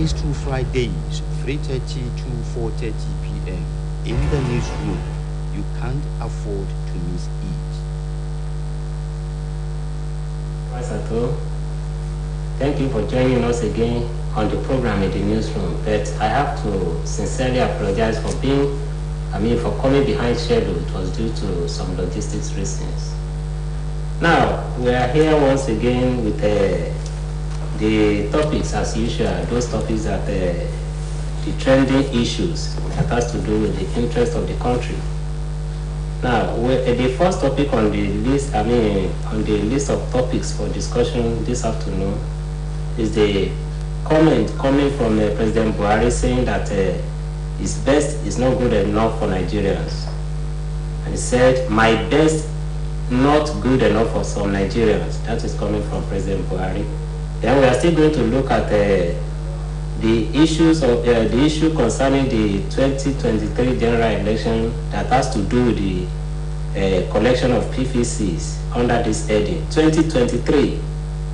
Mondays to Fridays, 3:30 to 4:30 p.m. in the newsroom. You can't afford to miss it. Masato, thank you for joining us again on the program in the newsroom. But I have to sincerely apologize for for coming behind schedule. It was due to some logistics reasons. Now, we are here once again with the topics as usual, those topics that the trending issues that has to do with the interest of the country. Now, the first topic on the list, on the list of topics for discussion this afternoon is the comment coming from President Buhari saying that his best is not good enough for Nigerians. And he said, my best not good enough for some Nigerians. That is coming from President Buhari. Then we are still going to look at the issues of the issue concerning the 2023 general election that has to do with the collection of PVCs under this heading. 2023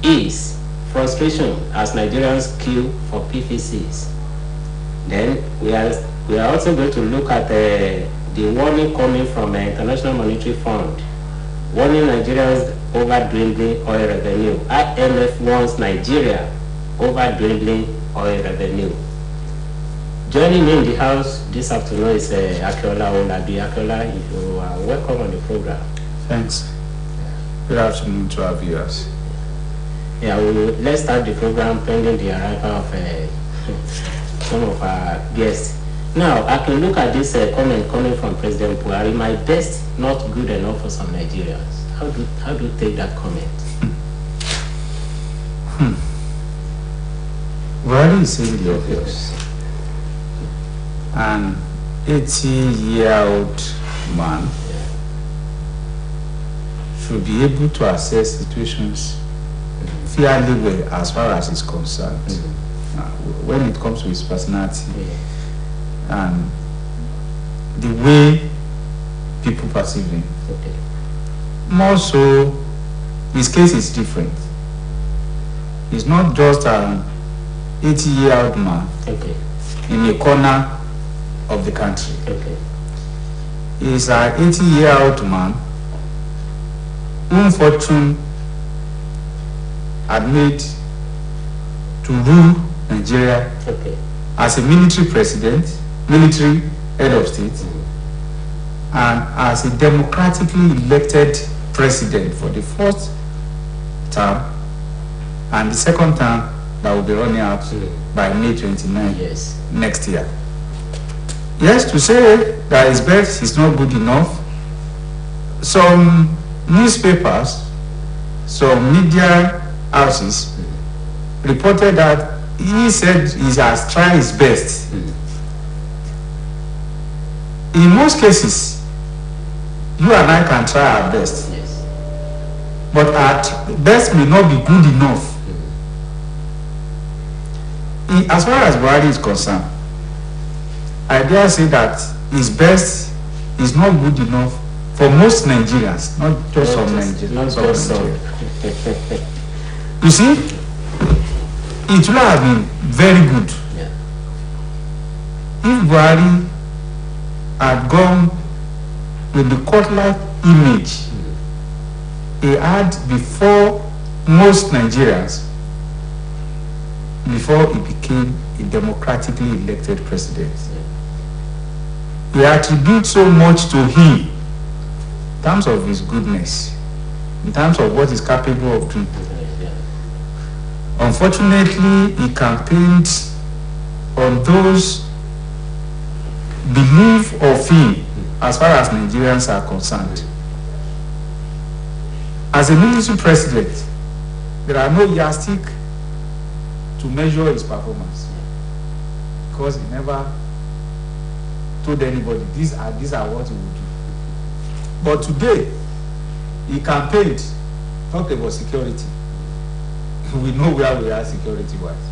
is frustration as Nigerians queue for PVCs. Then we are also going to look at the warning coming from the International Monetary Fund, warning Nigerians over dwindling oil revenue. IMF warns Nigeria over dwindling oil revenue. Joining me in the house this afternoon is Akiola Olabi. Akiola, you are welcome on the program. Thanks. Good afternoon to our viewers. Yeah, let's start the program pending the arrival of some of our guests. Now, I can look at this comment coming from President Buhari. My best not good enough for some Nigerians. How do you take that comment? Buhari is saying the obvious. An 80-year-old man should be able to assess situations fairly well as far as he's concerned. When it comes to his personality and the way people perceive him. More so, his case is different. He's not just an 80-year-old man in a corner of the country. He's an 80-year-old man whom fortune had made to rule Nigeria as a military president, military head of state, and as a democratically elected president for the first term and the second term that will be running out by May 29 next year. Yes, to say that his best is not good enough, some newspapers, some media houses reported that he said he has tried his best. In most cases, you and I can try our best, but our best may not be good enough. As far as Buhari is concerned, I dare say that his best is not good enough for most Nigerians, not just some Nigerians. You see, it would have been very good if Buhari had gone with the court-like image he had before most Nigerians, before he became a democratically elected president. We attribute so much to him in terms of his goodness, in terms of what he's capable of doing. Unfortunately, he campaigned on those belief of him as far as Nigerians are concerned. As a military president, there are no yardstick to measure his performance because he never told anybody these are what he would do. But today, he campaigned, talked about security. We know where we are security-wise.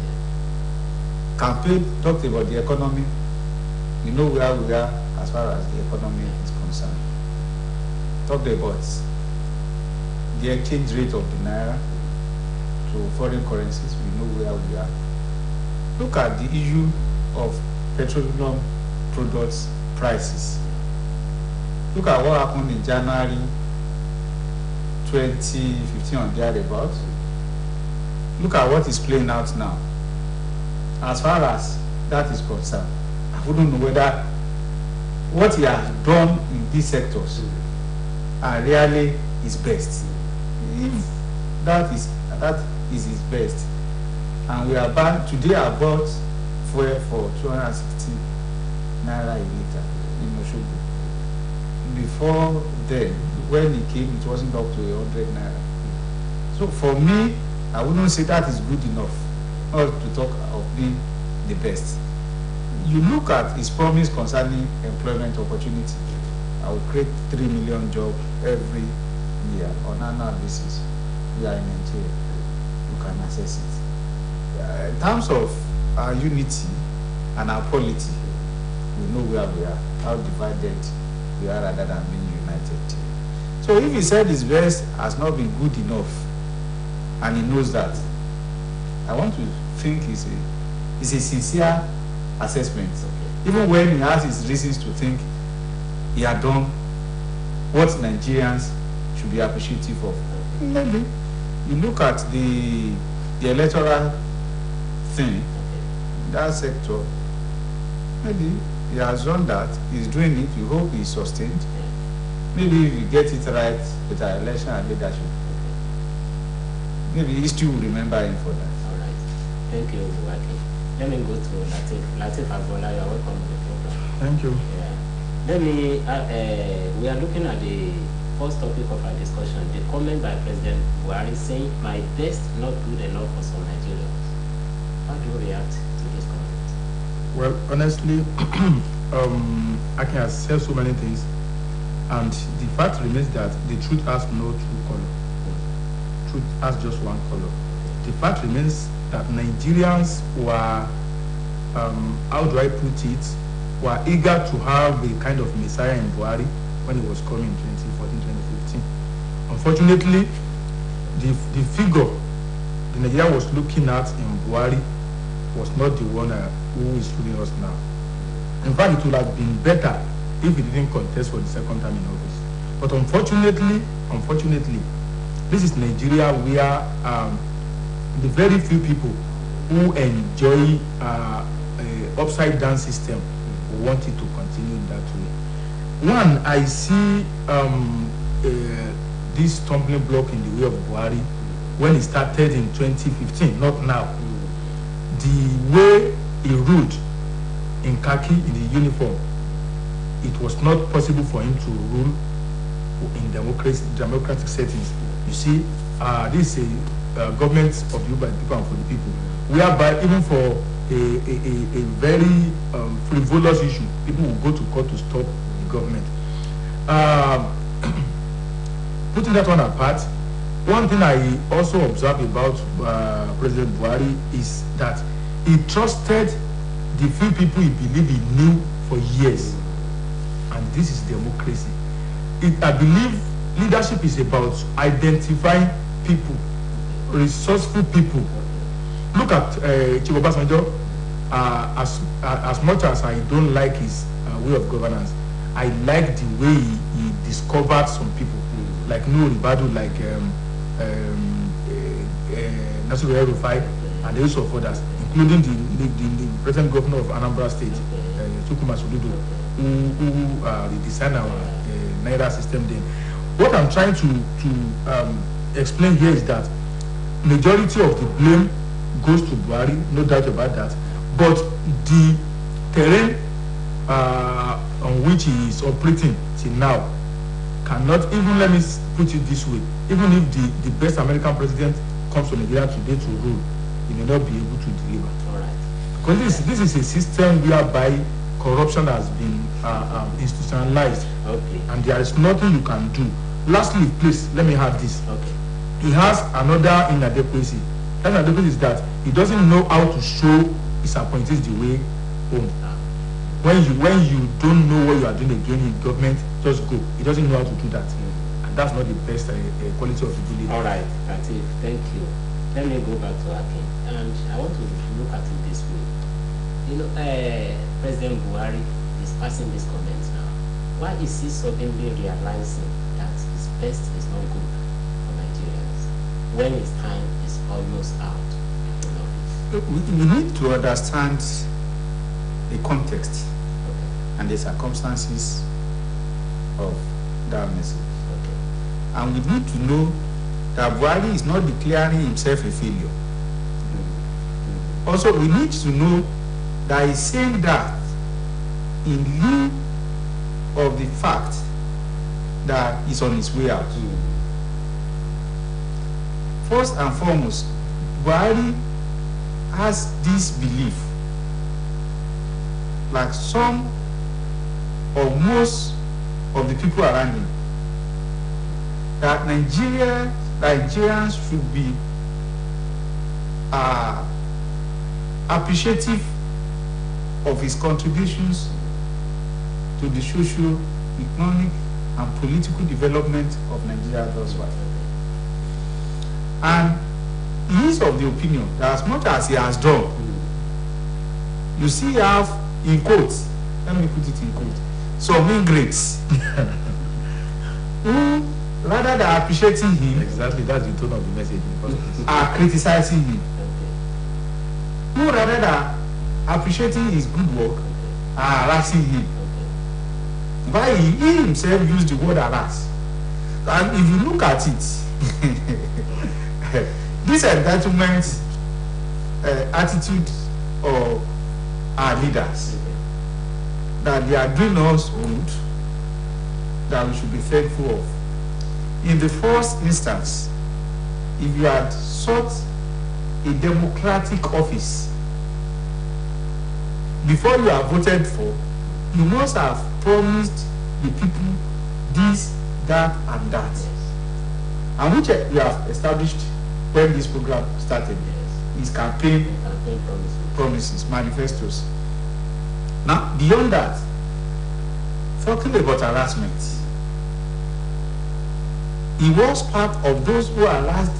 Campaign talked about the economy. We know where we are as far as the economy is concerned. Talked about the exchange rate of the naira to foreign currencies. We know where we are. look at the issue of petroleum products prices. Look at what happened in January 2015 or thereabouts. Look at what is playing out now. As far as that is concerned, I wouldn't know whether what he has done in these sectors are really his best. If that is his best, and we are back today, I bought fuel for 260 naira a liter in Oshogo. Before then, when he came, it wasn't up to 100 naira. So for me, I wouldn't say that is good enough, not to talk of being the best. You look at his promise concerning employment opportunity. I will create 3 million jobs every year on an annual basis. We are in Nigeria. You can access it. In terms of our unity and our polity, we know where we are, how divided we are rather than being united. So if he said his best has not been good enough, and he knows that, I want to think it's a sincere assessment. Okay. Even when he has his reasons to think he had done what Nigerians should be appreciative of. Maybe you look at the electoral thing, that sector, maybe he has done that, he's doing it, you hope he's sustained. Maybe if you get it right with our election and leadership, maybe history will remember him for that. All right. Thank you, Waki. Let me go to Latif. Latif Agbola, you are welcome to the program. Thank you. Yeah. Let me, we are looking at the first topic of our discussion, the comment by President Buhari saying, my best not good enough for some Nigerians. How do you react to this comment? Well, honestly, I can say so many things, and the fact remains that the truth has no true color. Truth has just one color. The fact remains that Nigerians were, how do I put it, were eager to have a kind of messiah in Buhari when he was coming in 2014, 2015. Unfortunately, the figure the Nigeria was looking at in Buhari was not the one who is ruling us now. In fact, it would have been better if he didn't contest for the second time in office. But unfortunately, this is Nigeria where the very few people who enjoy upside down system want it to continue that way. One, I see this stumbling block in the way of Buhari when he started in 2015, not now. The way he ruled in khaki, in the uniform, it was not possible for him to rule in democratic settings. You see, this is a government of the people, by the people and for the people, whereby even for a very frivolous issue, people will go to court to stop the government. Putting that one apart, one thing I also observe about President Buhari is that he trusted the few people he believed he knew for years. And this is democracy. I believe leadership is about identifying people, resourceful people. Look at Chief Obasanjo. As much as I don't like his way of governance, I like the way he discovered some people, like Nuhu Ribadu, like Nasiru El-Rufai, and the use of others, including the present governor of Anambra State, Chukwuma Soludo, who designed our Naira system then. What I'm trying to explain here is that majority of the blame goes to Buhari, no doubt about that, but the terrain on which he is operating till now cannot, even let me put it this way, even if the best American president comes to Nigeria today to rule, he may not be able to deliver. All right. Because this is a system whereby corruption has been institutionalized. Okay. And there is nothing you can do. Lastly, please, let me add this. Okay. He has another inadequacy. That inadequacy is that he doesn't know how to show his appointees the way home. When you don't know what you are doing again in government, just go. He doesn't know how to do that. And that's not the best quality of the leader. All right, Latif, thank you. Let me go back to Akin. And I want to look at it this way. You know, President Buhari is passing these comments now. Why is he suddenly realizing that his best is not good for Nigerians when his time is almost out in office? We need to understand the context Okay. and the circumstances of that message. Okay. And we need to know that Buhari is not declaring himself a failure. Also, we need to know that he's saying that in lieu of the fact that he's on his way out. First and foremost, Buhari has this belief, like some or most of the people around him, that Nigerians should be appreciative of his contributions to the social, economic, and political development of Nigeria thus far. And he is of the opinion that as much as he has done, you see, you have, in quotes, let me put it in quotes, some ingrates who, rather than appreciating him, Exactly, that's the tone of the message in the first place. are criticizing him. Who, rather than appreciating his good work, are harassing him. Why he himself used the word harass. And if you look at it, this entitlement attitude of our leaders, that they are doing us good, that we should be thankful of. In the first instance, if you had sought a democratic office, before you are voted for, you must have promised the people this, that, and that. And which you have established when this program started. Is campaign promises, manifestos. Now, beyond that, talking about harassment, he was part of those who harassed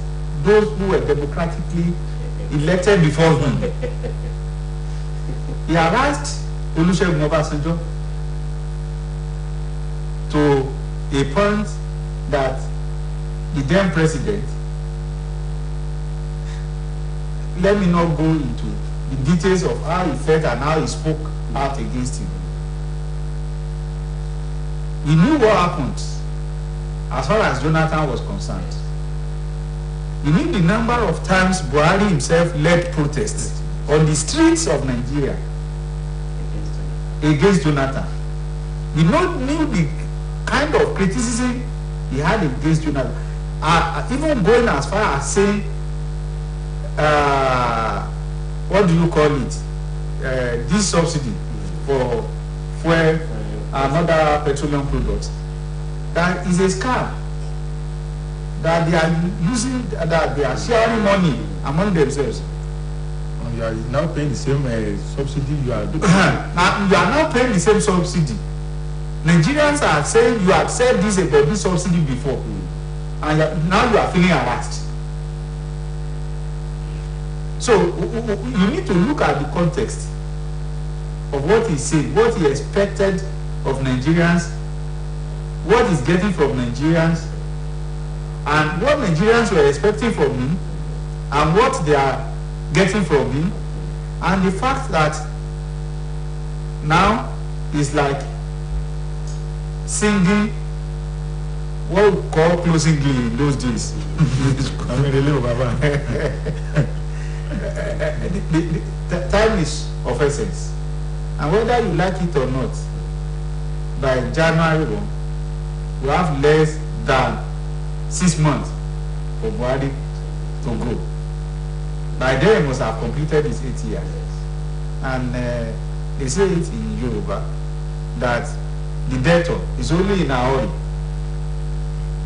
those who were democratically elected before him. He harassed Olusegun Obasanjo to a point that the then president, let me not go into the details of how he felt and how he spoke out against him. We knew what happened as far as Jonathan was concerned. We knew the number of times Buhari himself led protests on the streets of Nigeria against Jonathan. We knew the kind of criticism he had against Jonathan. Even going as far as saying, what do you call it? This subsidy for fuel and other petroleum products, that is a scam. That they are using, that they are sharing money among themselves. You are now paying the same subsidy you are doing. Now you are now paying the same subsidy. Nigerians are saying you have said this about this subsidy before, and now you are feeling harassed. So you need to look at the context of what he said, what he expected of Nigerians, what he's getting from Nigerians, and what Nigerians were expecting from him, and what they are getting from him, and the fact that now is like singing what we call closing glee in those days. I mean, really, Baba. The time is of essence, and whether you like it or not, by January 1, we have less than 6 months for Buhari to go. By then, he must have completed his 8 years. And they say it in Yoruba that the debtor is only in a hurry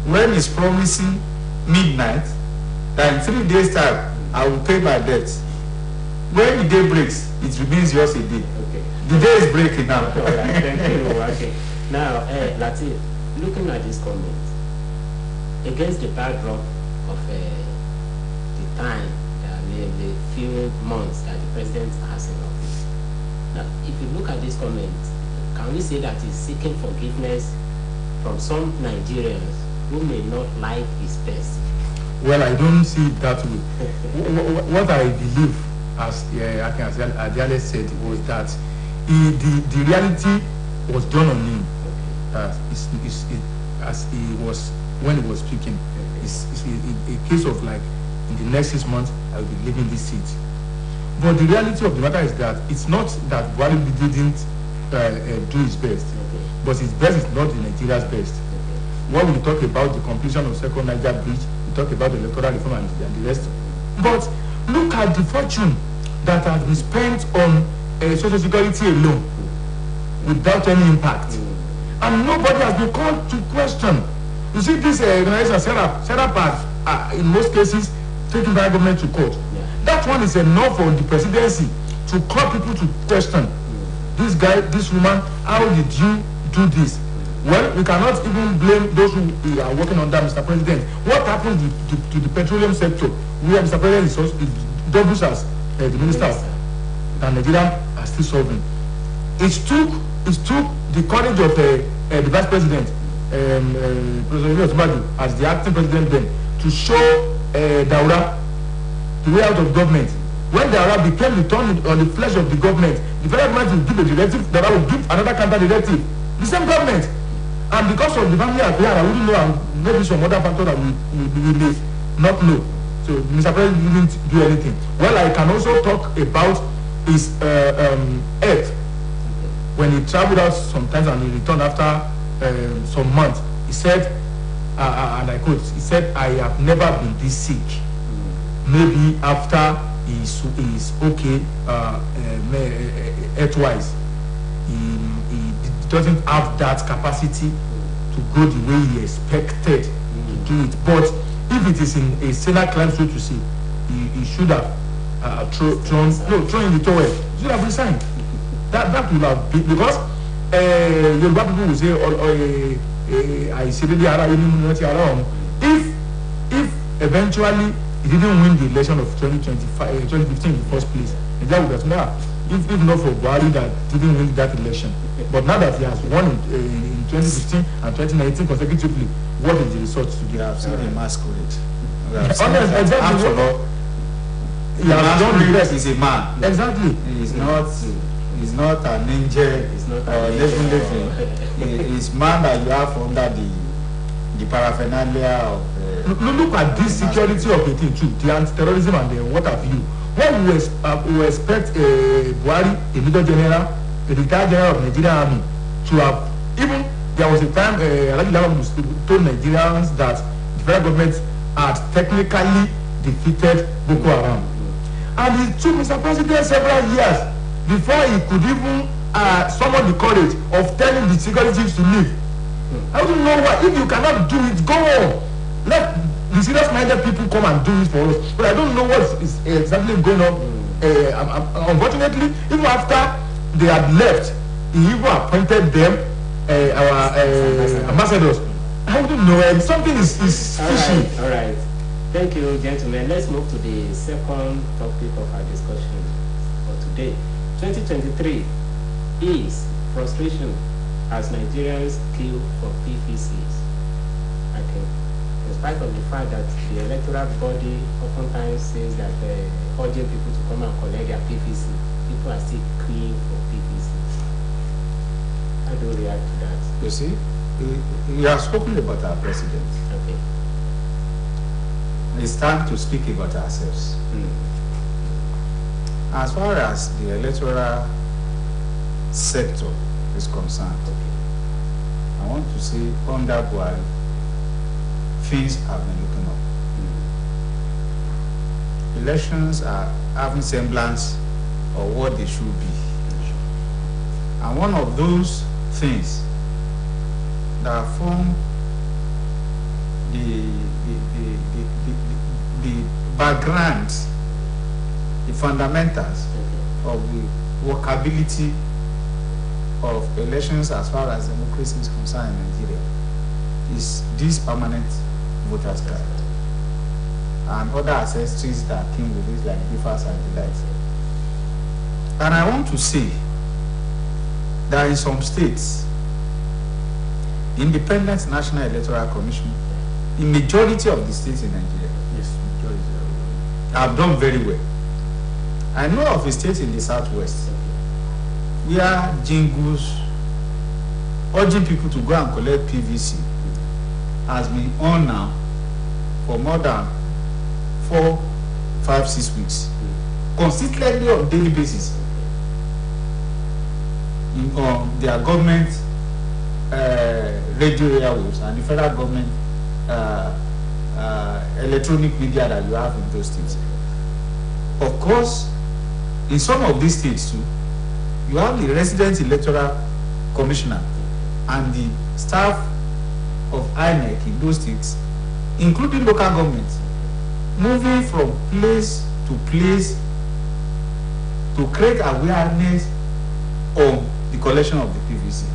when he's promising midnight that in 3 days' time I will pay my debt. When the day breaks, it remains yours a day. Okay. The day is breaking now. All right, thank you. Okay. Now, Latif, looking at this comment, against the backdrop of the time that the few months that the president has in office. Now, if you look at this comment, can we say that he's seeking forgiveness from some Nigerians who may not like his best? Well, I don't see it that way. What I believe, as Adiale said, was that the reality was done on him. As he was when he was speaking. It's a case of like, in the next 6 months, I will be leaving this seat. But the reality of the matter is that it's not that Buhari didn't do his best, but his best is not the Nigeria's best. When we talk about the completion of Second Niger Bridge, we talk about the electoral reform and the rest. But look at the fortune that has been spent on social security alone, without any impact. And nobody has been called to question. You see, this organization set up as, in most cases, taken by government to court. That one is enough for the presidency to call people to question. This guy, this woman, how did you do this? Well, we cannot even blame those who are working under Mr. President. What happened to the petroleum sector, where Mr. President is doubles as the minister and Nigeria are still solving? It took the courage of the vice president, President as the acting president then, to show Daura the way out of government. When Daura became the thorn on the flesh of the government, the federal government will give a directive, Daura will give another counter directive. The same government. And because of the family affair, I wouldn't know, and maybe some other factor that we may not know. So Mr. President didn't do anything. Well, I can also talk about his health. When he traveled out sometimes and he returned after some months, he said, and I quote, he said, "I have never been this sick." Maybe after he's okay, health-wise, he doesn't have that capacity to go the way he expected to do it. But if it is in a sinner climb, so to say, he should have thrown in the towel. He should have resigned. That will have been, because Yoruba people will say, I say if eventually he didn't win the election of 2015 in the first place, that would have if not for Buhari that didn't win that election. But now that he has won in 2015 and 2019 consecutively, what is the result today? We have seen a masquerade. Exactly. He has done the best. He's a man. Exactly. He's not an angel. He's not living. He's man that you have under the paraphernalia of. Look at this security of the thing too, the anti-terrorism and the what have you. When we expect Buhari, a major general, a retired general of Nigerian Army, to have, even there was a time told Nigerians that the federal government had technically defeated Boko Haram. And it took Mr. President several years before he could even summon the courage of telling the security chiefs to leave. I don't know why. If you cannot do it, go on. Let the serious-minded people come and do it for us. But I don't know what is exactly going on. Unfortunately, even after they had left, he even appointed them our ambassadors. I don't know. Something is fishy. All right. Thank you, gentlemen. Let's move to the second topic of our discussion for today. 2023 is frustration as Nigerians queue for PVCs. I think, in spite of the fact that the electoral body oftentimes says that urging people to come and collect their PVC, people are still queuing for PVCs. How do you react to that? You see, we have spoken about our president. Okay. It's time to speak about ourselves. As far as the electoral sector is concerned, I want to say under Buhari, things have been looking up. Elections are having semblance of what they should be. And one of those things that form the background, the fundamentals of the workability of elections as far as democracy is concerned in Nigeria is this permanent voters card. and other accessories that came with it, like differs and the likes. And I want to say that in some states, Independent National Electoral Commission, in majority of the states in Nigeria, Yes, majority. have done very well. I know of a state in the southwest where jingles urging people to go and collect PVC has been on now for more than 4, 5, 6 weeks, consistently on daily basis in their government radio airwaves and the federal government electronic media that you have in those states. Of course, in some of these states too, you have the resident electoral commissioner and the staff of INEC in those states, including local governments, moving from place to place to create awareness on the collection of the PVC.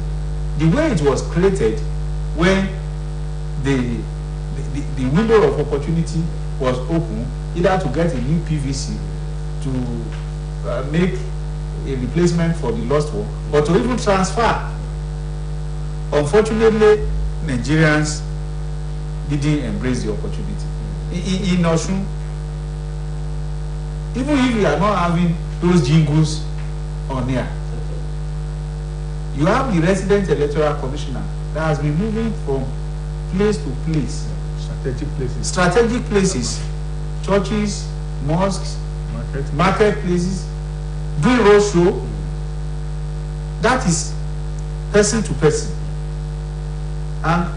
The way it was created when the window of opportunity was open, either to get a new PVC, to make a replacement for the lost one, or to even transfer. Unfortunately, Nigerians didn't embrace the opportunity. In Osun, even if you are not having those jingles on here, you have the resident electoral commissioner that has been moving from place to place, strategic places, churches, mosques, marketplaces, doing roadshow. That is person to person. And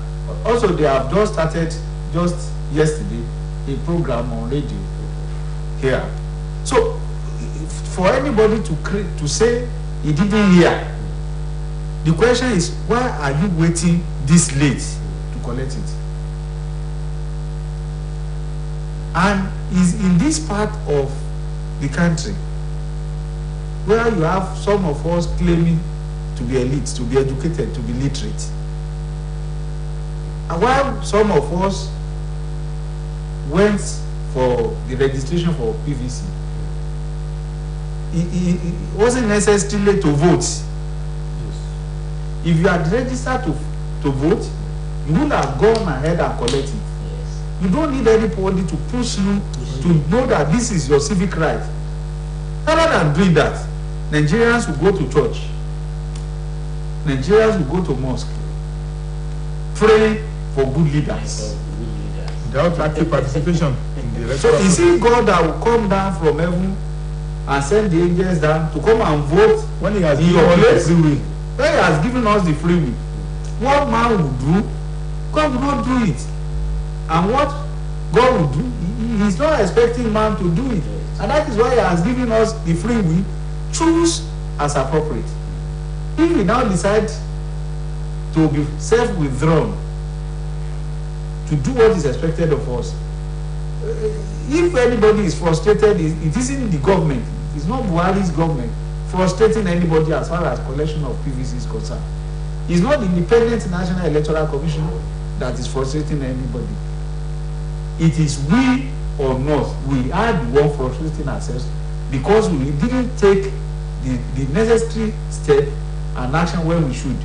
also they have just started just yesterday a program on radio here. So for anybody to say he didn't hear, the question is, why are you waiting this late to collect it? And is in this part of the country where you have some of us claiming to be elite, to be educated, to be literate, and while some of us went for the registration for PVC, it wasn't necessarily to vote. Yes. If you had registered to vote, you would have gone ahead and collected it. Yes. You don't need anybody to push you to know that this is your civic right. Rather than doing that, Nigerians will go to church. Nigerians will go to mosque, pray for good leaders. Without active participation in the electoral. So is it God that will come down from heaven and send the angels down to come and vote when he has in given your place? Free will. When he has given us the free will, what man will do, God will not do it. And what God will do, he's not expecting man to do it. And that is why he has given us the free will. Choose as appropriate. If we now decide to be self-withdrawn, to do what is expected of us, if anybody is frustrated, it isn't the government, it's not Buhari's government frustrating anybody as far as collection of PVC is concerned. It's not the Independent National Electoral Commission that is frustrating anybody. It is we or not. We are the one frustrating ourselves because we didn't take the necessary step and action when we should.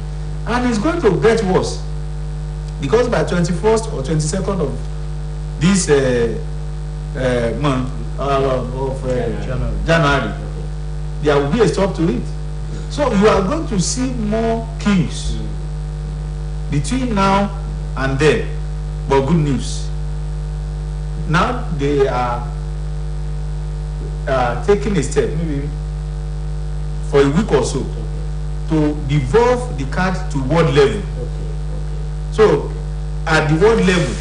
And it's going to get worse because by 21st or 22nd of this month of January, there will be a stop to it. So you are going to see more queues between now and then. But good news, now they are taking a step, maybe for a week or so, to devolve the card to ward level. So at the ward level,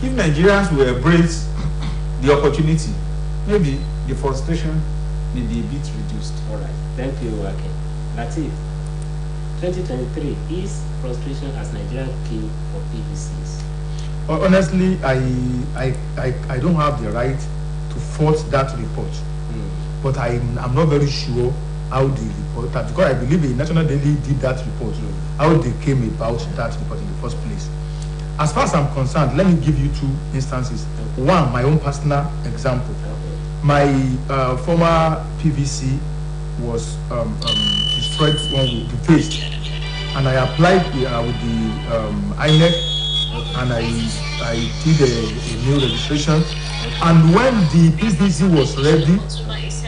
if Nigerians will embrace the opportunity, maybe the frustration may be a bit reduced. All right. Thank you, Wake. Latif, 2023 is frustration as Nigerian key for PVCs. Honestly, I don't have the right to fault that report. But I'm not very sure how the report, because I believe the National Daily did that report, how they came about that report in the first place. As far as I'm concerned, let me give you two instances. One, my own personal example. My former PVC was destroyed when we defaced, and I applied with the INEC, and I did a new registration. And when the PVC was ready,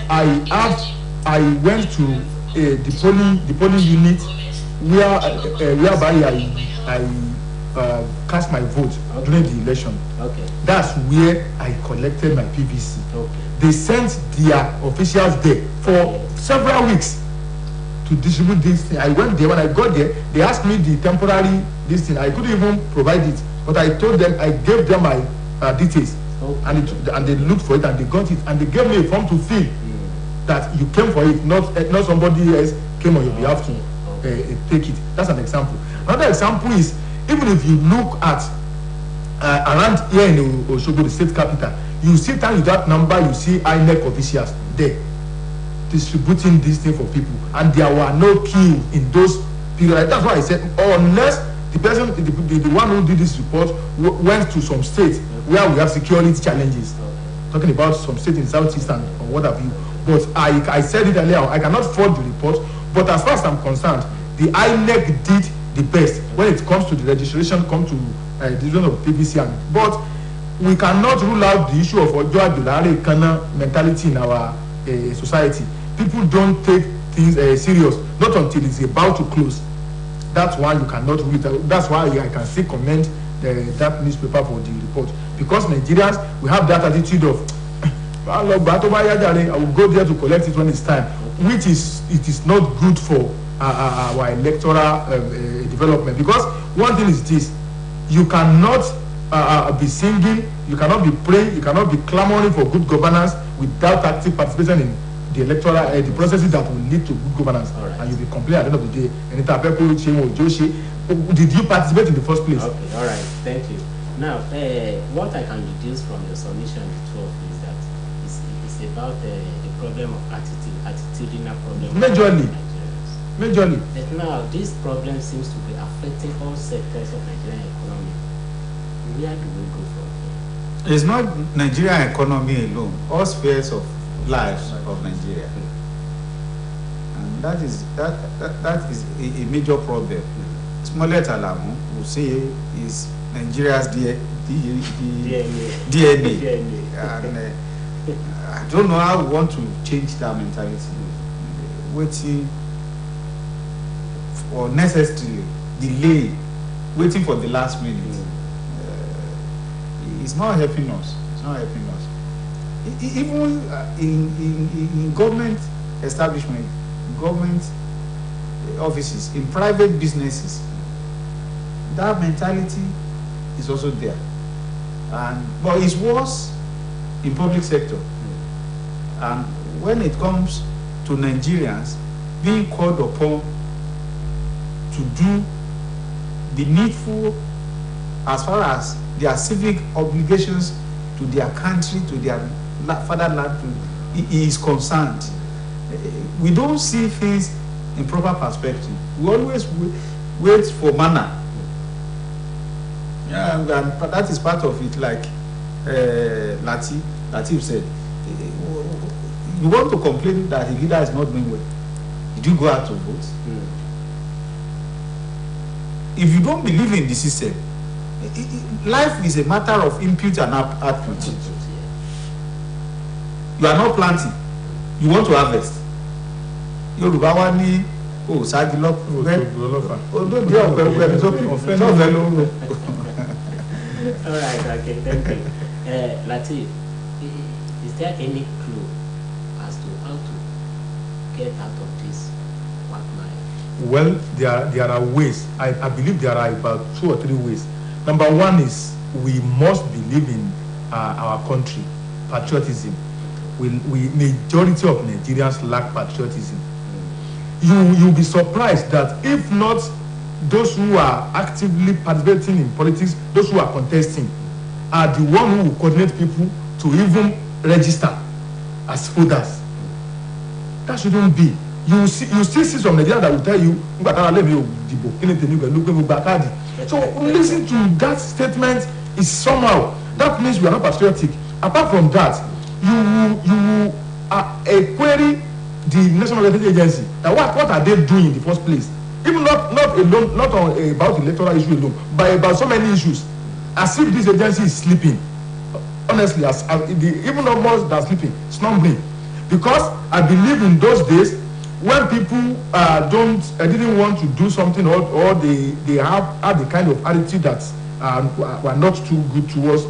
I went to the polling unit whereby I cast my vote during the election. Okay. That's where I collected my PVC. Okay. They sent their officials there for several weeks to distribute this thing. I went there. When I got there, they asked me the temporary this thing. I couldn't even provide it, but I told them, I gave them my details, and they looked for it and they got it, and they gave me a form to fill that you came for it, not somebody else came on your behalf to take it. That's an example. Another example is, even if you look at around here in Osogbo, the state capital, you see time with that number, you see INEC officials there distributing this thing for people, and there were no queue in those periods. That's why I said, unless the person, the one who did this report went to some states where we have security challenges, talking about some state in Southeast and or what have you. But I said it earlier, I cannot forge the report. But as far as I'm concerned, the INEC did the best when it comes to the registration, come to the division of PVC. But we cannot rule out the issue of Ojo Adulare Kana mentality in our society. People don't take things serious, not until it's about to close. That's why you cannot rule it out. That's why I can still commend that newspaper for the report. Because Nigerians, we have that attitude of, I will go there to collect it when it's time, which is not good for our electoral development. Because one thing is this: you cannot be singing, you cannot be praying, you cannot be clamoring for good governance without active participation in the electoral the processes that will lead to good governance. Right. And you'll be complaining at the end of the day. Did you participate in the first place? Okay, all right, thank you. Now, what I can deduce from your submission to is that it's about the problem of attitudinal problem. Majorly. But now, this problem seems to be affecting all sectors of Nigerian economy. Where do we go from here? It's not Nigerian economy alone, all spheres of lives of Nigeria. And that is a major problem. Smollett Alamu will say is Nigeria's DNA. And I don't know how we want to change that mentality. Waiting or necessarily delay, waiting for the last minute. It's not helping us. It's not helping us. Even in government establishment, government offices, in private businesses, that mentality is also there. But it's worse in public sector. And when it comes to Nigerians being called upon to do the needful as far as their civic obligations to their country, to their fatherland, is concerned, we don't see things in proper perspective. We always wait for manna. Yeah, and that is part of it. Like Latif said, you want to complain that the leader is not doing well. Did you go out to vote? If you don't believe in the system, life is a matter of input and output. You are not planting, you want to harvest. Yorùbá wá ní ṣáájú All right, okay, thank you. Latif, is there any clue as to how to get out of this quagmire? Well, there are ways. I believe there are about 2 or 3 ways. Number one is we must believe in our country, patriotism. Majority of Nigerians lack patriotism. You'll be surprised that if not those who are actively participating in politics, those who are contesting, are the one who will coordinate people to even register as voters. That shouldn't be. you still see some Nigerians that will tell you, so listen to that statement is somehow, that means we are not patriotic. Apart from that, you query the National Electoral Agency. Now what are they doing in the first place? Even not alone, not on, about electoral issue alone, but about so many issues. As if this agency is sleeping. Honestly, even almost than sleeping, slumbering. Because I believe in those days when people didn't want to do something, or they have the kind of attitude that were not too good towards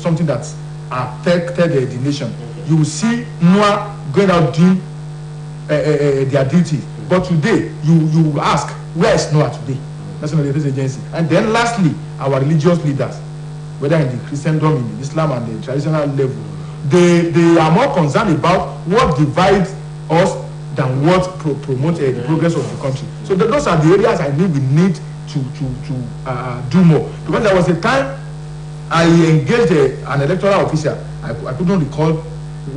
something that affected the nation. You will see Noah going out doing their duty. But today, you ask, where is Noah today? National Electoral Agency. And then lastly, our religious leaders, whether in the Christendom, in Islam, and the traditional level, they are more concerned about what divides us than what promotes the progress of the country. So those are the areas I think we need to do more. Because there was a time I engaged an electoral official. I couldn't recall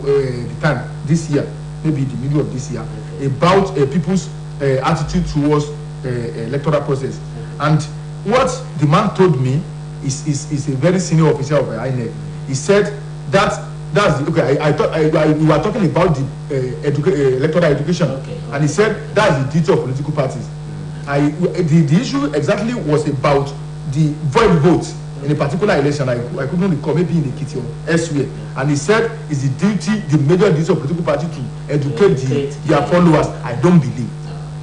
the time, this year, maybe the middle of this year, about people's attitude towards electoral process. And what the man told me is a very senior officer of INEC. He said that's okay. I thought we were talking about the electoral education, and he said that's the duty of political parties. The issue exactly was about the void vote in a particular election. I couldn't recall, maybe in the Kitty or elsewhere. And he said it's the major duty of political party to educate their followers. I don't believe.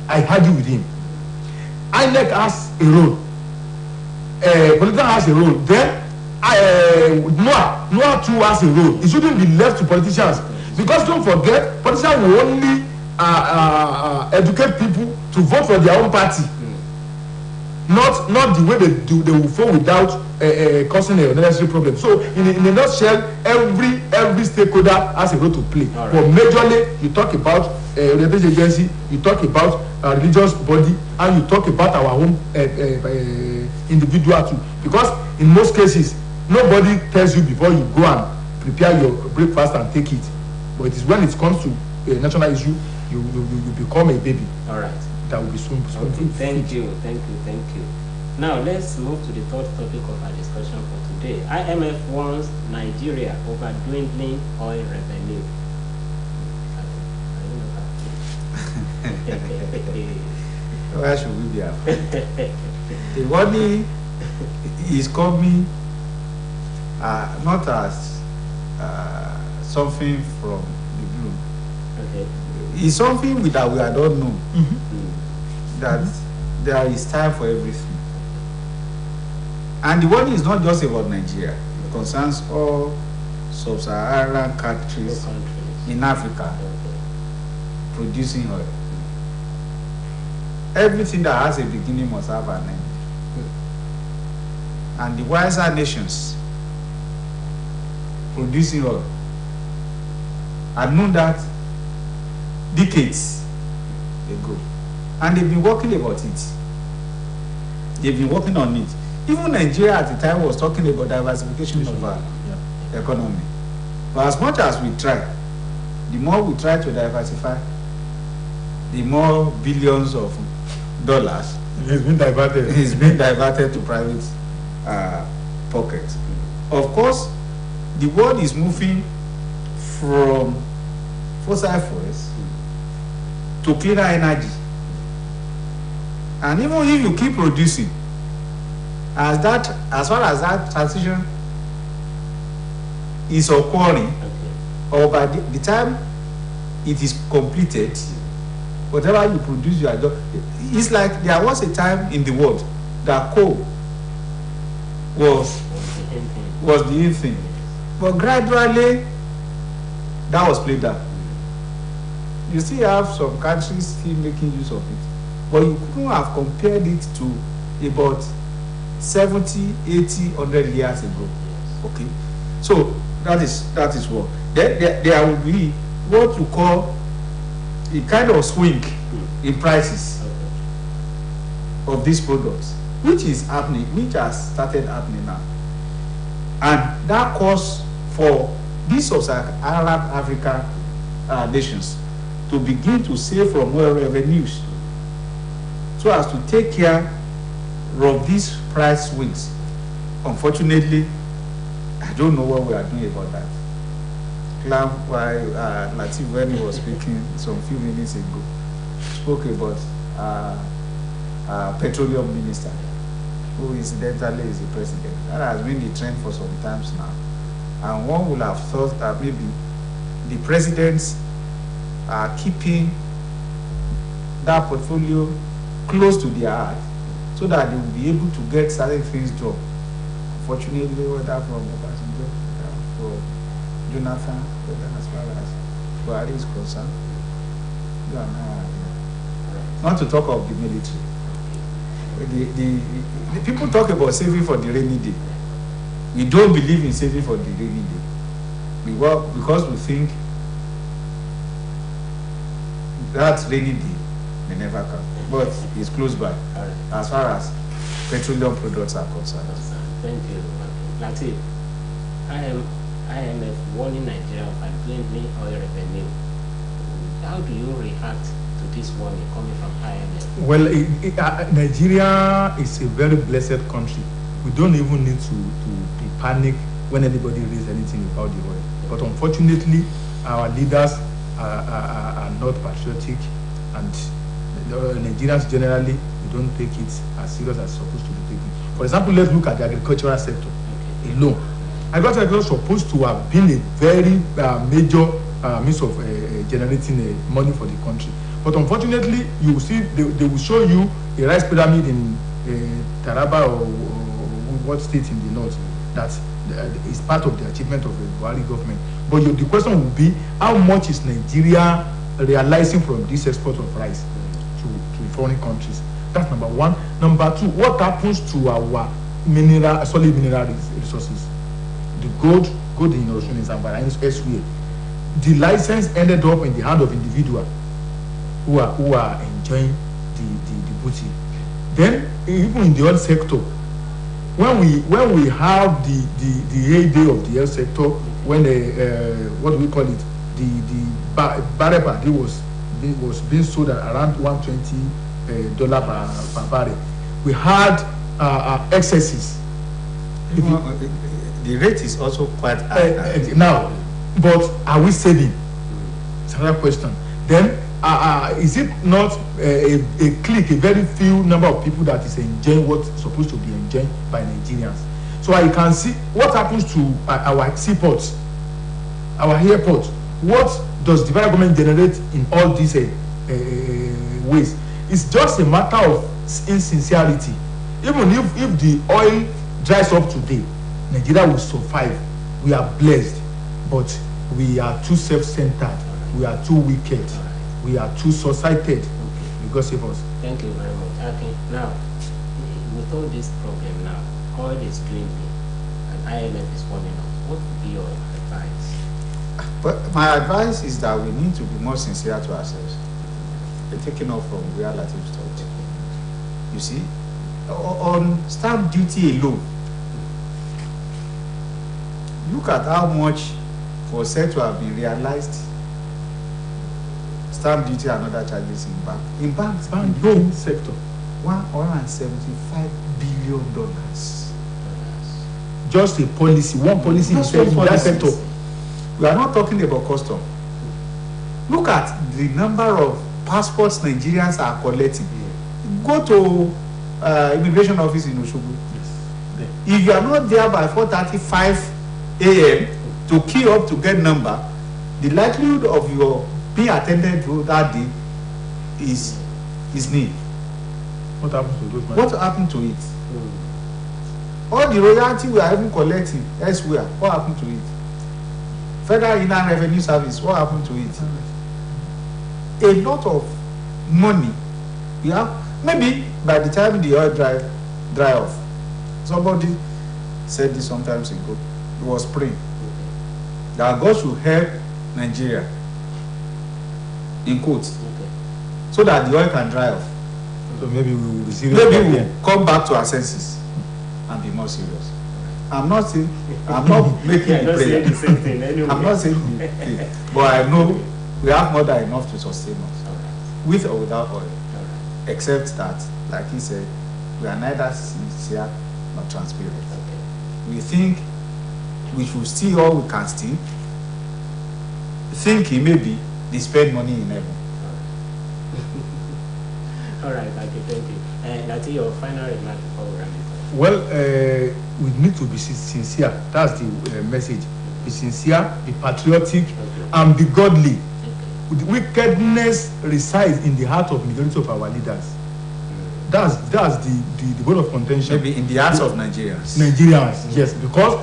I argue with him. INEC has a role. Political has a role. Then Noah too has a role. It shouldn't be left to politicians, because don't forget, politicians will only educate people to vote for their own party, not the way they will vote without causing a unnecessary problem. So in a nutshell, every stakeholder has a role to play. Right. But majorly, you talk about electoral agency, you talk about religious body, and you talk about our own individual too. Because in most cases, nobody tells you before you go and prepare your breakfast and take it. But it is when it comes to a national issue, you become a baby. All right. That will be soon. Okay, thank you. Now let's move to the third topic of our discussion for today. IMF warns Nigeria over dwindling oil revenue. Where should we be afraid? The warning is coming not as something from the blue. Okay. It's something that we don't know. That there is time for everything. And the warning is not just about Nigeria. It concerns all sub-Saharan countries in Africa producing oil. Everything that has a beginning must have an end. And the wiser nations producing oil have known that decades ago. And they've been working about it. They've been working on it. Even Nigeria at the time was talking about diversification of our economy. But as much as we try, the more we try to diversify, the more billions of dollars it's been diverted to private pockets. Of course, the world is moving from fossil fuels to cleaner energy. And even if you keep producing, as far as that transition is occurring, or by the time it is completed, whatever you produce, you are just, it's like there was a time in the world that coal was the in thing, but gradually that was played down. You still have some countries still making use of it, but you couldn't have compared it to about 70, 80, 100 years ago. Okay, so that is what. Then there will be what you call a kind of swing in prices of these products, which is happening, which has started happening now. And that calls for these sub-Saharan African nations to begin to save from oil revenues so as to take care of these price swings. Unfortunately, I don't know what we are doing about that. Clam, Latif, when he was speaking some few minutes ago, spoke about petroleum minister, who incidentally is the president. That has been the trend for some times now. And one would have thought that maybe the presidents are keeping that portfolio close to their heart so that they will be able to get certain things done. Unfortunately, whether from Obasanjo, for Jonathan, whether as far as Buhari is concerned, you and I are, not to talk of the military. The people talk about saving for the rainy day. We don't believe in saving for the rainy day because we think that rainy day may never come, but it's close by as far as petroleum products are concerned. Thank you, Latif. IMF warning Nigeria of dwindling oil revenue. How do you react to this warning coming from IMF? Well, Nigeria is a very blessed country. We don't even need to be panic when anybody raises anything about the oil. But unfortunately, our leaders are not patriotic, and Nigerians generally, we don't take it as serious as it's supposed to be taken. For example, let's look at the agricultural sector alone. Agriculture is supposed to have been a very major means of generating money for the country. But unfortunately, you will see they will show you a rice pyramid in Taraba or what state in the north that is part of the achievement of the Buhari government. But the question will be, how much is Nigeria realizing from this export of rice to foreign countries? That's number one. Number two, what happens to our solid mineral resources? The gold in Osun, in Zamfara, and elsewhere. The license ended up in the hand of individuals who are enjoying the booty. Then, even in the oil sector, when we have the heyday of the oil sector, when what do we call it, the barrel per day was being sold at around $120 per barrel, we had excesses. The rate is also quite high now, but are we saving? It's another question. Then, is it not a very few number of people that is enjoying what's supposed to be enjoyed by Nigerians? So I can see what happens to our seaports, our airports. What does the federal government generate in all these ways? It's just a matter of insincerity. Even if the oil dries up today, Nigeria will survive. We are blessed, but we are too self-centered. We are too wicked. We are too short-sighted. God save us. Thank you very much. Okay, now, with all this problem now, oil is dwindling, and IMF is warning us. What would be your advice? But my advice is that we need to be more sincere to ourselves. We're taking off from where Latif started. You see, on stamp duty alone, look at how much was said to have been realized. Stamp duty and other charges in banks. Banking sector. $175 billion. Just a policy, one policy in that sector. We are not talking about custom. Look at the number of passports Nigerians are collecting. Go to immigration office in Osogbo. Yes. If you are not there by 4:35 a.m. to queue up to get number, the likelihood of your being attended to that day is nil. What happens to those money? What happened to it? All the royalty we are even collecting elsewhere, what happened to it? Federal Inland Revenue Service, what happened to it? A lot of money. We have, maybe by the time the oil dry off, somebody said this sometimes ago, it was praying that God should help Nigeria, in quotes, so that the oil can dry off. So maybe we will be serious. Maybe we will come back to our senses and be more serious. I'm not saying, I'm not making the prayer. The same thing anyway. I'm not saying the thing, but I know we have more than enough to sustain us, Alright. with or without oil. Alright. Except that, like he said, we are neither sincere nor transparent. Okay. We think we should steal all we can steal, thinking maybe they spend money in heaven. Alright, thank you. That's your final remark before we wrap it up. Well, we need to be sincere. That's the message. Be sincere, be patriotic, and be godly. The wickedness resides in the heart of majority of our leaders. That's the bone of contention. Maybe in the hearts of Nigerians. Yes, because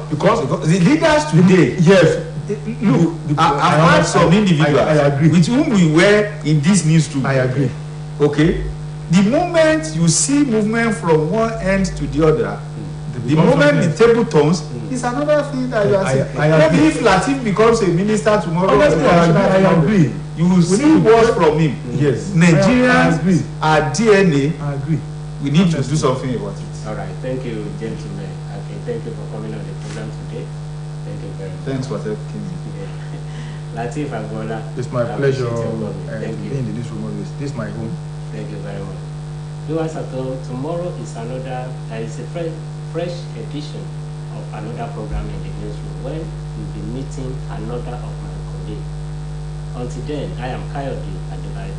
the leaders today. Yes. Look, I've heard some individuals I agree. with whom we were in this newsroom. I agree. Okay, the moment you see movement from one end to the other, the moment the table turns, is another thing that you are saying. Maybe if Latif becomes a minister tomorrow, honestly, I agree. You will see words from him. Yes, Nigerians are DNA. I agree. We need to do something about it. All right, thank you, gentlemen. Okay, thank you for coming on the program today. Thank you very much. Thanks for helping me. Latif Agbola. It's my pleasure Thank you. being in this room always. This is my home. Thank you very much. Viewers at home, tomorrow is another, is a fresh edition of another program in the newsroom when we'll be meeting another of my colleagues. Until then, I am Kayode Adebayo.